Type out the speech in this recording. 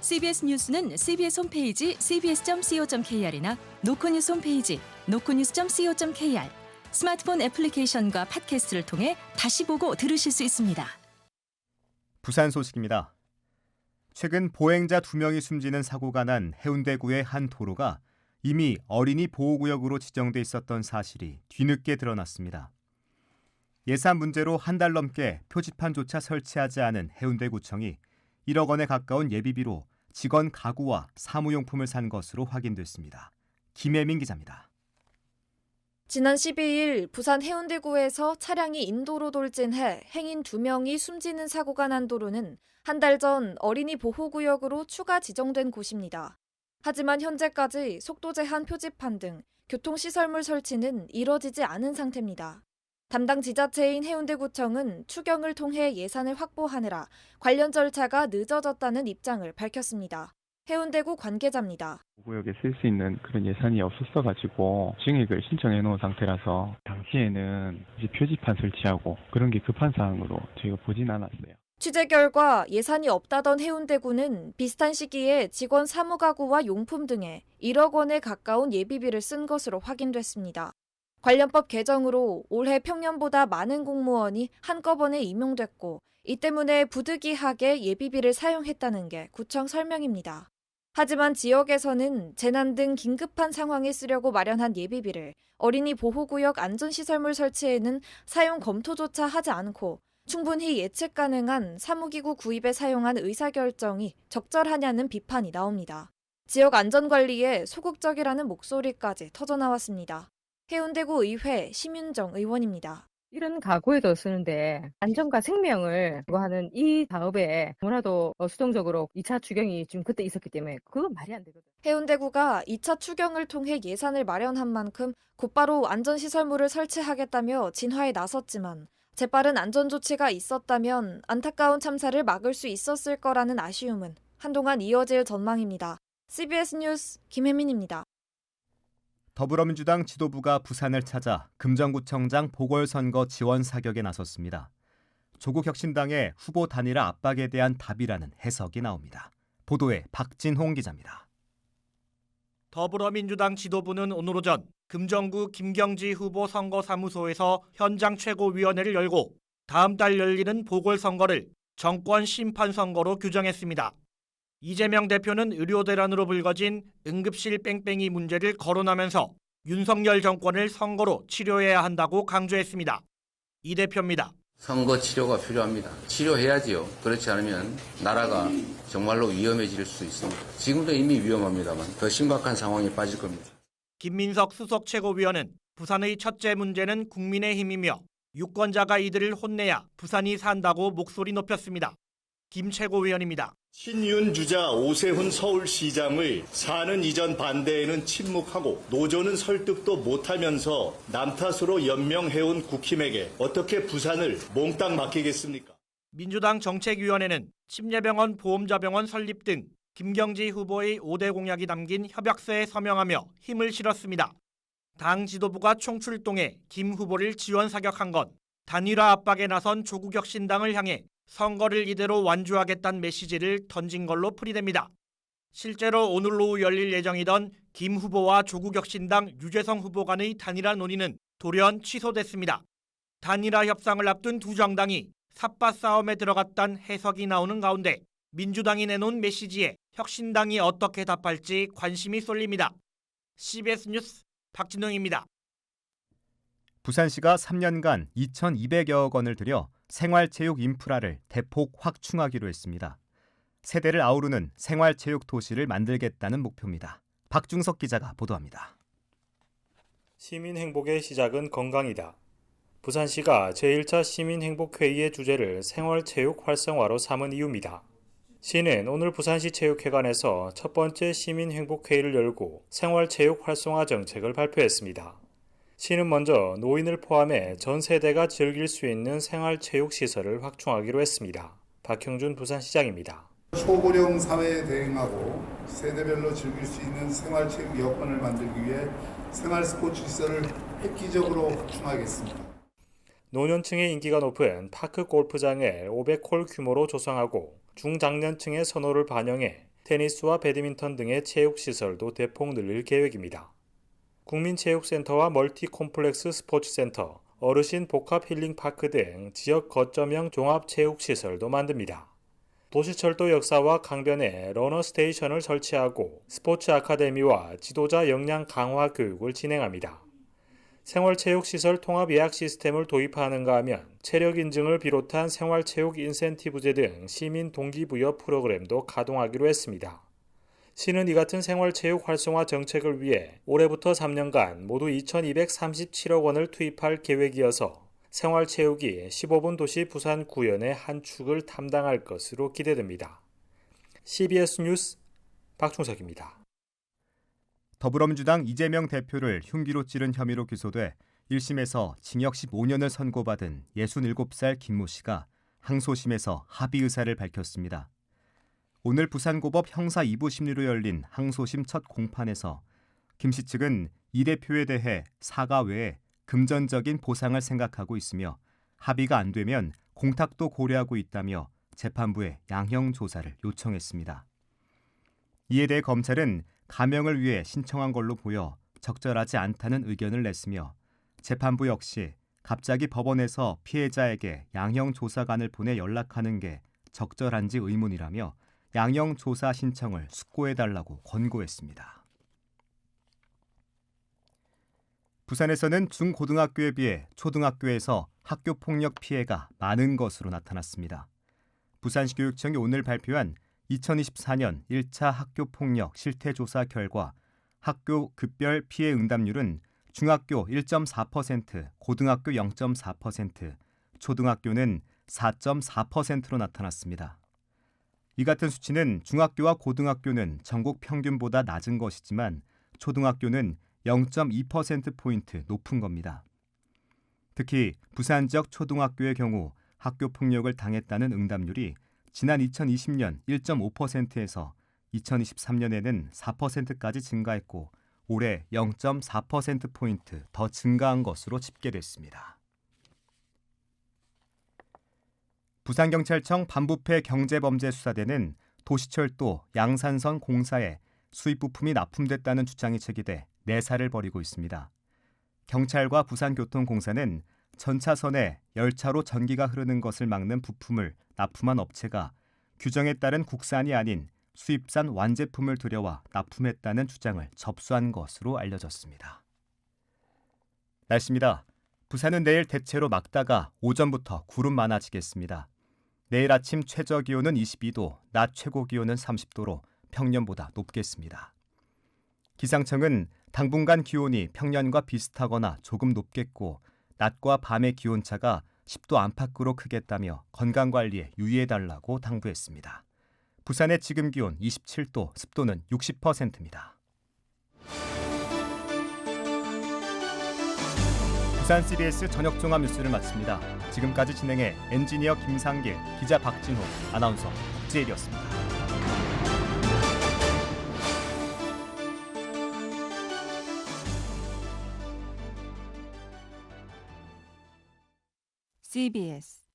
CBS 뉴스는 CBS 홈페이지 cbs.co.kr이나 노코뉴스 홈페이지 노코뉴스.co.kr, 스마트폰 애플리케이션과 팟캐스트를 통해 다시 보고 들으실 수 있습니다. 부산 소식입니다. 최근 보행자 2명이 숨지는 사고가 난 해운대구의 한 도로가 이미 어린이 보호구역으로 지정돼 있었던 사실이 뒤늦게 드러났습니다. 예산 문제로 한 달 넘게 표지판조차 설치하지 않은 해운대구청이 1억 원에 가까운 예비비로 직원 가구와 사무용품을 산 것으로 확인됐습니다. 김혜민 기자입니다. 지난 12일 부산 해운대구에서 차량이 인도로 돌진해 행인 2명이 숨지는 사고가 난 도로는 한 달 전 어린이 보호구역으로 추가 지정된 곳입니다. 하지만 현재까지 속도 제한 표지판 등 교통시설물 설치는 이뤄지지 않은 상태입니다. 담당 지자체인 해운대구청은 추경을 통해 예산을 확보하느라 관련 절차가 늦어졌다는 입장을 밝혔습니다. 해운대구 관계자입니다. 구역에 쓸 수 있는 그런 예산이 없었어가지고 증액을 신청해 놓은 상태라서 당시에는 이제 표지판 설치하고 그런 게 급한 사항으로 저희가 보진 않았어요. 취재 결과 예산이 없다던 해운대구는 비슷한 시기에 직원 사무가구와 용품 등에 1억 원에 가까운 예비비를 쓴 것으로 확인됐습니다. 관련법 개정으로 올해 평년보다 많은 공무원이 한꺼번에 임용됐고 이 때문에 부득이하게 예비비를 사용했다는 게 구청 설명입니다. 하지만 지역에서는 재난 등 긴급한 상황에 쓰려고 마련한 예비비를 어린이 보호구역 안전시설물 설치에는 사용 검토조차 하지 않고 충분히 예측 가능한 사무기구 구입에 사용한 의사결정이 적절하냐는 비판이 나옵니다. 지역 안전관리에 소극적이라는 목소리까지 터져나왔습니다. 해운대구 의회 심윤정 의원입니다. 이런 가구에도 쓰는데 안전과 생명을 하는 이 사업에 너무나도 수동적으로 2차 추경이 지금 그때 있었기 때문에 그건 말이 안 되거든. 해운대구가 2차 추경을 통해 예산을 마련한 만큼 곧바로 안전시설물을 설치하겠다며 진화에 나섰지만 재빠른 안전조치가 있었다면 안타까운 참사를 막을 수 있었을 거라는 아쉬움은 한동안 이어질 전망입니다. CBS 뉴스 김혜민입니다. 더불어민주당 지도부가 부산을 찾아 금정구청장 보궐선거 지원 사격에 나섰습니다. 조국 혁신당의 후보 단일화 압박에 대한 답이라는 해석이 나옵니다. 보도에 박진홍 기자입니다. 더불어민주당 지도부는 오늘 오전 금정구 김경지 후보 선거사무소에서 현장 최고위원회를 열고 다음 달 열리는 보궐선거를 정권 심판선거로 규정했습니다. 이재명 대표는 의료대란으로 불거진 응급실 뺑뺑이 문제를 거론하면서 윤석열 정권을 선거로 치료해야 한다고 강조했습니다. 이 대표입니다. 선거 치료가 필요합니다. 치료해야지요. 그렇지 않으면 나라가 정말로 위험해질 수 있습니다. 지금도 이미 위험합니다만 더 심각한 상황에 빠질 겁니다. 김민석 수석 최고위원은 부산의 첫째 문제는 국민의힘이며 유권자가 이들을 혼내야 부산이 산다고 목소리 높였습니다. 김 최고위원입니다. 신윤 주자 오세훈 서울시장의 사는 이전 반대에는 침묵하고 노조는 설득도 못하면서 남 탓으로 연명해온 국힘에게 어떻게 부산을 몽땅 맡기겠습니까? 민주당 정책위원회는 침례병원 보험자병원 설립 등 김경지 후보의 5대 공약이 담긴 협약서에 서명하며 힘을 실었습니다. 당 지도부가 총출동해 김 후보를 지원 사격한 건 단일화 압박에 나선 조국혁신당을 향해 선거를 이대로 완주하겠다는 메시지를 던진 걸로 풀이됩니다. 실제로 오늘 오후 열릴 예정이던 김 후보와 조국혁신당 유재성 후보 간의 단일화 논의는 돌연 취소됐습니다. 단일화 협상을 앞둔 두 정당이 삿바 싸움에 들어갔다는 해석이 나오는 가운데 민주당이 내놓은 메시지에 혁신당이 어떻게 답할지 관심이 쏠립니다. CBS 뉴스 박진웅입니다. 부산시가 3년간 2,200여억 원을 들여 생활체육 인프라를 대폭 확충하기로 했습니다. 세대를 아우르는 생활체육 도시를 만들겠다는 목표입니다. 박중석 기자가 보도합니다. 시민 행복의 시작은 건강이다. 부산시가 제1차 시민행복회의의 주제를 생활체육 활성화로 삼은 이유입니다. 시는 오늘 부산시 체육회관에서 첫 번째 시민행복회의를 열고 생활체육 활성화 정책을 발표했습니다. 시는 먼저 노인을 포함해 전 세대가 즐길 수 있는 생활체육시설을 확충하기로 했습니다. 박형준 부산시장입니다. 초고령 사회에 대응하고 세대별로 즐길 수 있는 생활체육 여건을 만들기 위해 생활스포츠 시설을 획기적으로 확충하겠습니다. 노년층의 인기가 높은 파크 골프장을 500홀 규모로 조성하고 중장년층의 선호를 반영해 테니스와 배드민턴 등의 체육시설도 대폭 늘릴 계획입니다. 국민체육센터와 멀티콤플렉스 스포츠센터, 어르신 복합 힐링파크 등 지역 거점형 종합체육시설도 만듭니다. 도시철도 역사와 강변에 러너스테이션을 설치하고 스포츠 아카데미와 지도자 역량 강화 교육을 진행합니다. 생활체육시설 통합 예약 시스템을 도입하는가 하면 체력 인증을 비롯한 생활체육 인센티브제 등 시민 동기부여 프로그램도 가동하기로 했습니다. 시는 이 같은 생활체육 활성화 정책을 위해 올해부터 3년간 모두 2,237억 원을 투입할 계획이어서 생활체육이 15분 도시 부산 구현의 한 축을 담당할 것으로 기대됩니다. CBS 뉴스 박충석입니다. 더불어민주당 이재명 대표를 흉기로 찌른 혐의로 기소돼 1심에서 징역 15년을 선고받은 67살 김모 씨가 항소심에서 합의 의사를 밝혔습니다. 오늘 부산고법 형사 2부 심리로 열린 항소심 첫 공판에서 김 씨 측은 이 대표에 대해 사과 외에 금전적인 보상을 생각하고 있으며 합의가 안 되면 공탁도 고려하고 있다며 재판부에 양형 조사를 요청했습니다. 이에 대해 검찰은 감형을 위해 신청한 걸로 보여 적절하지 않다는 의견을 냈으며 재판부 역시 갑자기 법원에서 피해자에게 양형 조사관을 보내 연락하는 게 적절한지 의문이라며 양형 조사 신청을 숙고해달라고 권고했습니다. 부산에서는 중고등학교에 비해 초등학교에서 학교폭력 피해가 많은 것으로 나타났습니다. 부산시 교육청이 오늘 발표한 2024년 1차 학교폭력 실태조사 결과 학교 급별 피해 응답률은 중학교 1.4%, 고등학교 0.4%, 초등학교는 4.4%로 나타났습니다. 이 같은 수치는 중학교와 고등학교는 전국 평균보다 낮은 것이지만 초등학교는 0.2%포인트 높은 겁니다. 특히 부산 지역 초등학교의 경우 학교폭력을 당했다는 응답률이 지난 2020년 1.5%에서 2023년에는 4%까지 증가했고 올해 0.4%포인트 더 증가한 것으로 집계됐습니다. 부산경찰청 반부패 경제범죄수사대는 도시철도 양산선 공사에 수입 부품이 납품됐다는 주장이 제기돼 내사를 벌이고 있습니다. 경찰과 부산교통공사는 전차선에 열차로 전기가 흐르는 것을 막는 부품을 납품한 업체가 규정에 따른 국산이 아닌 수입산 완제품을 들여와 납품했다는 주장을 접수한 것으로 알려졌습니다. 날씨입니다. 부산은 내일 대체로 맑다가 오전부터 구름 많아지겠습니다. 내일 아침 최저기온은 22도, 낮 최고기온은 30도로 평년보다 높겠습니다. 기상청은 당분간 기온이 평년과 비슷하거나 조금 높겠고 낮과 밤의 기온차가 10도 안팎으로 크겠다며 건강관리에 유의해달라고 당부했습니다. 부산의 지금 기온 27도, 습도는 60%입니다. 부산 CBS 저녁 종합 뉴스를 마칩니다. 지금까지 진행해 엔지니어 김상길, 기자 박진호, 아나운서 박지일이었습니다. CBS